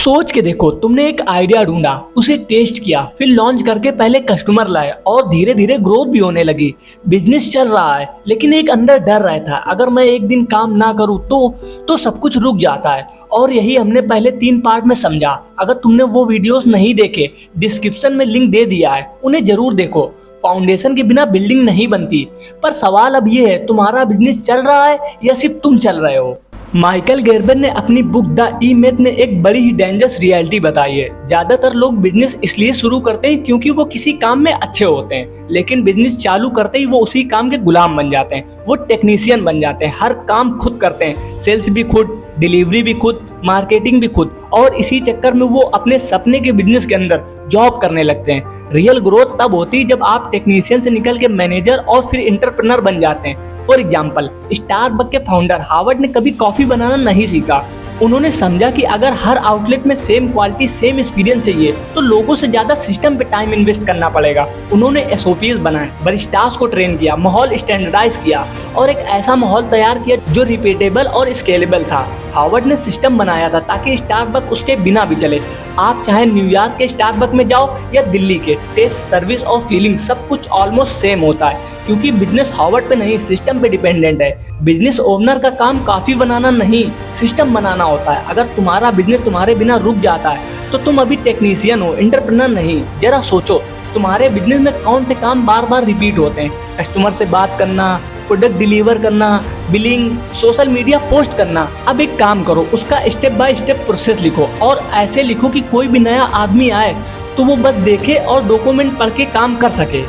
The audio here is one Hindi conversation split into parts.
सोच के देखो, तुमने एक आइडिया ढूंढा, उसे टेस्ट किया, फिर लॉन्च करके पहले कस्टमर लाए और धीरे धीरे ग्रोथ भी होने लगी। बिजनेस चल रहा है, लेकिन एक अंदर डर रहता है, अगर मैं एक दिन काम ना करूं तो सब कुछ रुक जाता है। और यही हमने पहले 3 पार्ट में समझा। अगर तुमने वो वीडियोस नहीं देखे, डिस्क्रिप्शन में लिंक दे दिया है, उन्हें जरूर देखो। फाउंडेशन के बिना बिल्डिंग नहीं बनती। पर सवाल अब ये है, तुम्हारा बिजनेस चल रहा है या सिर्फ तुम चल रहे हो? माइकल गेरबर ने अपनी बुक द ई मैथ में एक बड़ी ही डेंजरस रियलिटी बताई है। ज्यादातर लोग बिजनेस इसलिए शुरू करते हैं क्योंकि वो किसी काम में अच्छे होते हैं, लेकिन बिजनेस चालू करते ही वो उसी काम के गुलाम बन जाते हैं। वो टेक्नीशियन बन जाते हैं, हर काम खुद करते हैं, सेल्स भी खुद, डिलीवरी भी खुद, मार्केटिंग भी खुद, और इसी चक्कर में वो अपने सपने के बिजनेस के अंदर जॉब करने लगते हैं। रियल ग्रोथ तब होती है जब आप टेक्नीशियन से निकल के मैनेजर और फिर एंटरप्रेन्योर बन जाते हैं। फॉर एग्जाम्पल, स्टारबक्स के फाउंडर हार्वर्ड ने कभी कॉफी बनाना नहीं सीखा। उन्होंने समझा कि अगर हर आउटलेट में सेम क्वालिटी, सेम एक्सपीरियंस चाहिए तो लोगों से ज्यादा सिस्टम पे टाइम इन्वेस्ट करना पड़ेगा। उन्होंने एसओपीज बनाए, बरिस्टास को ट्रेन किया, माहौल स्टैंडर्डाइज किया और एक ऐसा माहौल तैयार किया जो रिपीटेबल और स्केलेबल था। हार्वर्ड ने सिस्टम बनाया था ताकि स्टारबक्स उसके बिना भी चले। आप चाहे न्यूयॉर्क के स्टारबक्स में जाओ या दिल्ली के, टेस्ट, सर्विस और फीलिंग सब कुछ ऑलमोस्ट सेम होता है, क्योंकि बिजनेस हार्वर्ड पे नहीं, सिस्टम पे डिपेंडेंट है। बिजनेस ओनर का काम कॉफी बनाना नहीं, सिस्टम बनाना होता है। अगर तुम्हारा बिजनेस तुम्हारे बिना रुक जाता है तो तुम अभी टेक्नीशियन हो, एंटरप्रेन्योर नहीं। जरा सोचो, तुम्हारे बिजनेस में कौन से काम बार बार रिपीट होते हैं? कस्टमर से बात करना, प्रोडक्ट डिलीवर करना, बिलिंग, सोशल मीडिया पोस्ट करना। अब एक काम करो, उसका स्टेप बाय स्टेप प्रोसेस लिखो और ऐसे लिखो कि कोई भी नया आदमी आए तो वो बस देखे और डॉक्यूमेंट पढ़ के काम कर सके।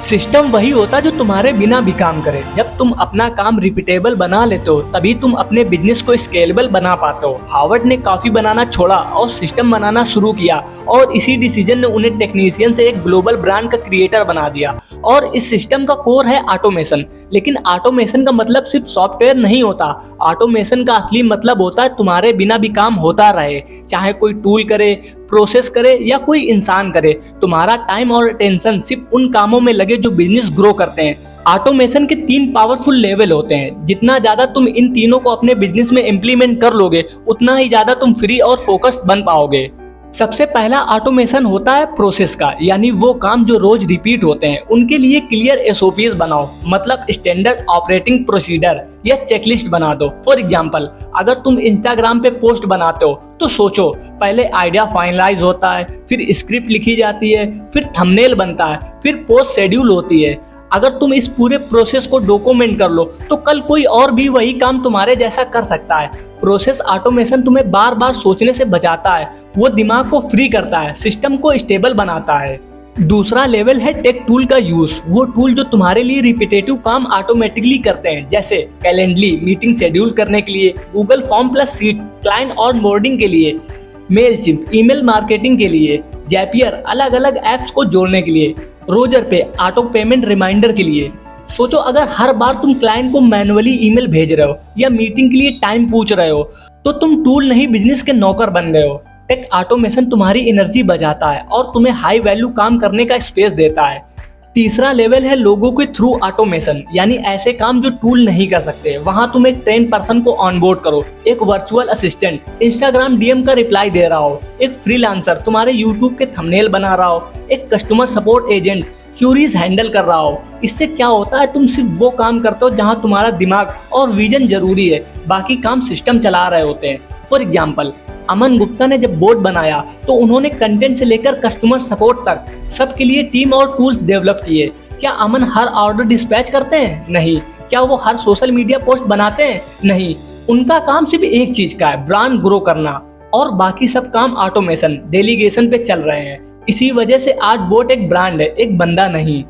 सिस्टम वही होता है जो तुम्हारे बिना भी काम करे। जब तुम अपना काम रिपीटेबल बना लेते हो तभी तुम अपने बिजनेस को स्केलेबल बना पाते हो। हार्वर्ड ने कॉफी बनाना छोड़ा और सिस्टम बनाना शुरू किया, और इसी डिसीजन ने उन्हें टेक्नीशियन से एक ग्लोबल ब्रांड का क्रिएटर बना दिया। और इस सिस्टम का कोर है ऑटोमेशन। लेकिन ऑटोमेशन का मतलब सिर्फ सॉफ्टवेयर नहीं होता। ऑटोमेशन का असली मतलब होता है तुम्हारे बिना भी काम होता रहे, चाहे कोई टूल करे, प्रोसेस करे या कोई इंसान करे। तुम्हारा टाइम और अटेंशन सिर्फ उन कामों में लगे जो बिजनेस ग्रो करते हैं। ऑटोमेशन के 3 पावरफुल लेवल होते हैं। जितना ज्यादा तुम इन तीनों को अपने बिजनेस में इम्प्लीमेंट कर लोगे, उतना ही ज्यादा तुम फ्री और फोकस्ड बन पाओगे। सबसे पहला ऑटोमेशन होता है प्रोसेस का, यानी वो काम जो रोज रिपीट होते हैं उनके लिए क्लियर एसओपीज बनाओ, मतलब स्टैंडर्ड ऑपरेटिंग प्रोसीजर या चेकलिस्ट बना दो। फॉर एग्जांपल, अगर तुम इंस्टाग्राम पे पोस्ट बनाते हो तो सोचो, पहले आइडिया फाइनलाइज होता है, फिर स्क्रिप्ट लिखी जाती है, फिर थंबनेल बनता है, फिर पोस्ट शेड्यूल होती है। अगर तुम इस पूरे प्रोसेस को डॉक्यूमेंट कर लो तो कल कोई और भी वही काम तुम्हारे जैसा कर सकता है। प्रोसेस ऑटोमेशन तुम्हें बार बार सोचने से बचाता है, वो दिमाग को फ्री करता है, सिस्टम को स्टेबल बनाता है। दूसरा लेवल है टेक टूल का यूज। वो टूल जो तुम्हारे लिए रिपीटेटिव काम ऑटोमेटिकली करते हैं, जैसे कैलेंडली, मीटिंग शेड्यूल करने के लिए, Google form plus seat, client onboarding के लिए, मेलचिम्प, ईमेल मार्केटिंग के लिए, जैपियर, अलग अलग ऐप्स को जोड़ने के लिए, रोजर पे, ऑटो पेमेंट रिमाइंडर के लिए। सोचो, अगर हर बार तुम क्लाइंट को मैनुअली ईमेल भेज रहे हो या मीटिंग के लिए टाइम पूछ रहे हो तो तुम टूल नहीं, बिजनेस के नौकर बन गए हो। टेक ऑटोमेशन तुम्हारी एनर्जी बचाता है और तुम्हें हाई वैल्यू काम करने का स्पेस देता है। तीसरा लेवल है लोगों के थ्रू ऑटोमेशन, यानी ऐसे काम जो टूल नहीं कर सकते। वहां तुम एक ट्रेन पर्सन को ऑनबोर्ड करो, एक वर्चुअल असिस्टेंट इंस्टाग्राम डीएम का रिप्लाई दे रहा हो, एक फ्रीलांसर तुम्हारे यूट्यूब के थंबनेल बना रहा हो, एक customer support agent queries handle कर रहा हो। इससे क्या होता है, तुम सिर्फ वो काम करते हो जहां तुम्हारा दिमाग और विजन जरूरी है, बाकी काम सिस्टम चला रहे होते हैं। फॉर एग्जाम्पल, अमन गुप्ता ने जब बोर्ड बनाया तो उन्होंने कंटेंट से लेकर कस्टमर सपोर्ट तक सबके लिए टीम और टूल्स डेवलप किए। क्या अमन हर ऑर्डर डिस्पैच करते हैं? नहीं। क्या वो हर सोशल मीडिया पोस्ट बनाते हैं? नहीं। उनका काम सिर्फ एक चीज का है, ब्रांड ग्रो करना, और बाकी सब काम ऑटोमेशन, डेलीगेशन पे चल रहे हैं। इसी वजह से आज बोट एक ब्रांड है, एक बंदा नहीं।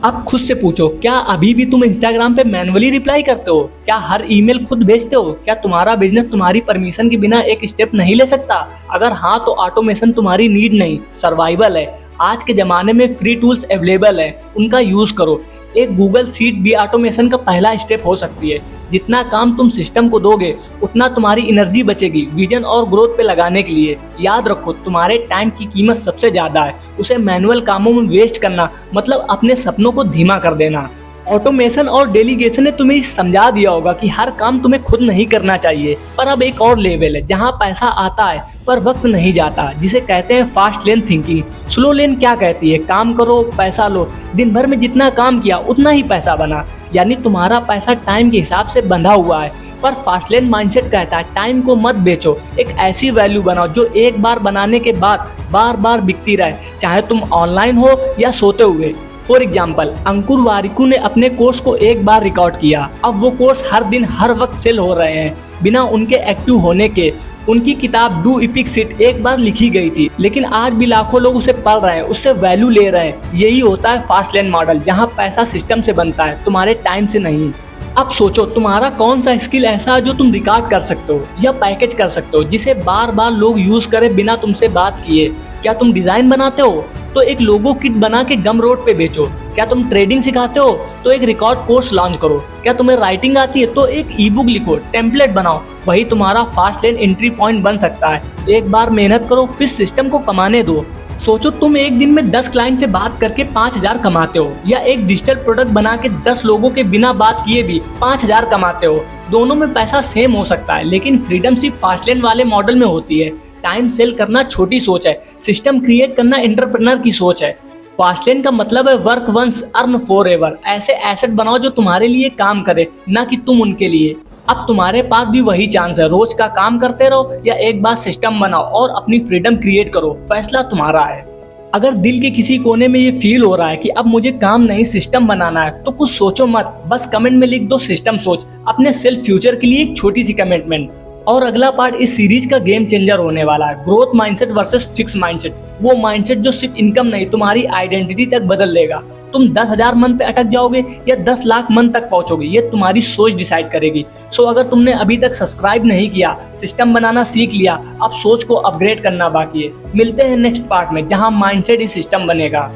अब खुद से पूछो, क्या अभी भी तुम इंस्टाग्राम पे मैनुअली रिप्लाई करते हो? क्या हर ईमेल खुद भेजते हो? क्या तुम्हारा बिजनेस तुम्हारी परमिशन के बिना एक स्टेप नहीं ले सकता? अगर हाँ, तो ऑटोमेशन तुम्हारी नीड नहीं, सर्वाइवल है। आज के जमाने में फ्री टूल्स अवेलेबल है, उनका यूज करो। एक गूगल शीट भी ऑटोमेशन का पहला स्टेप हो सकती है। जितना काम तुम सिस्टम को दोगे उतना तुम्हारी एनर्जी बचेगी विजन और ग्रोथ पे लगाने के लिए। याद रखो, तुम्हारे टाइम की कीमत सबसे ज्यादा है। उसे मैनुअल कामों में वेस्ट करना मतलब अपने सपनों को धीमा कर देना। ऑटोमेशन और डेलीगेशन ने तुम्हें समझा दिया होगा कि हर काम तुम्हें खुद नहीं करना चाहिए। पर अब एक और लेवल है जहाँ पैसा आता है पर वक्त नहीं जाता, जिसे कहते हैं फास्ट लेन थिंकिंग। स्लो लेन क्या कहती है? काम करो, पैसा लो। दिन भर में जितना काम किया उतना ही पैसा बना, यानी तुम्हारा पैसा टाइम के हिसाब से बंधा हुआ है। पर फास्ट लेन माइंडसेट कहता है टाइम को मत बेचो, एक ऐसी वैल्यू बनाओ जो एक बार बनाने के बाद बार बार बिकती रहे, चाहे तुम ऑनलाइन हो या सोते हुए। फॉर एग्जाम्पल, अंकुर वारिकू ने अपने कोर्स को एक बार रिकॉर्ड किया, अब वो कोर्स हर दिन हर वक्त सेल हो रहे हैं बिना उनके एक्टिव होने के। उनकी किताब डू इपिक सिट एक बार लिखी गई थी, लेकिन आज भी लाखों लोग उसे पढ़ रहे हैं, उससे वैल्यू ले रहे हैं। यही होता है फास्ट लेन मॉडल, जहाँ पैसा सिस्टम से बनता है, तुम्हारे टाइम से नहीं। अब सोचो, तुम्हारा कौन सा स्किल ऐसा है जो तुम रिकॉर्ड कर सकते हो या पैकेज कर सकते हो, जिसे बार बार लोग यूज करें बिना तुमसे बात किए। क्या तुम डिजाइन बनाते हो? तो एक लोगो किट बना के गम रोड पे बेचो। क्या तुम ट्रेडिंग सिखाते हो? तो एक रिकॉर्ड कोर्स लॉन्च करो। क्या तुम्हें राइटिंग आती है? तो एक ई बुक लिखो, टेम्पलेट बनाओ। वही तुम्हारा फास्ट लेन एंट्री पॉइंट बन सकता है। एक बार मेहनत करो, फिर सिस्टम को कमाने दो। सोचो, तुम एक दिन में 10 क्लाइंट से बात करके 5,000 कमाते हो, या एक डिजिटल प्रोडक्ट बना के 10 लोगों के बिना बात किए भी 5,000 कमाते हो। दोनों में पैसा सेम हो सकता है, लेकिन फ्रीडम सिर्फ फास्ट लेन वाले मॉडल में होती है। टाइम सेल करना छोटी सोच है, सिस्टम क्रिएट करना एंटरप्रेन्योर की सोच है। फास्ट लेन का मतलब है work once earn forever. ऐसे एसेट बनाओ जो तुम्हारे लिए काम करे, ना कि तुम उनके लिए। अब तुम्हारे पास भी वही चांस है, रोज का काम करते रहो या एक बार सिस्टम बनाओ और अपनी फ्रीडम क्रिएट करो। फैसला तुम्हारा है। अगर दिल के किसी कोने में ये फील हो रहा है कि अब मुझे काम नहीं सिस्टम बनाना है, तो कुछ सोचो मत, बस कमेंट में लिख दो सिस्टम सोच, अपने सेल्फ फ्यूचर के लिए एक छोटी सी कमिटमेंट। और अगला पार्ट इस सीरीज का गेम चेंजर होने वाला है, growth mindset versus fix mindset. वो माइंडसेट जो सिर्फ इनकम नहीं, तुम्हारी आइडेंटिटी तक बदल देगा। तुम 10,000 मंथ पे अटक जाओगे या 10 लाख मंथ तक पहुंचोगे, ये तुम्हारी सोच डिसाइड करेगी। सो अगर तुमने अभी तक सब्सक्राइब नहीं किया, सिस्टम बनाना सीख लिया, अब सोच को अपग्रेड करना बाकी है। मिलते हैं नेक्स्ट पार्ट में, जहां माइंडसेट ही सिस्टम बनेगा।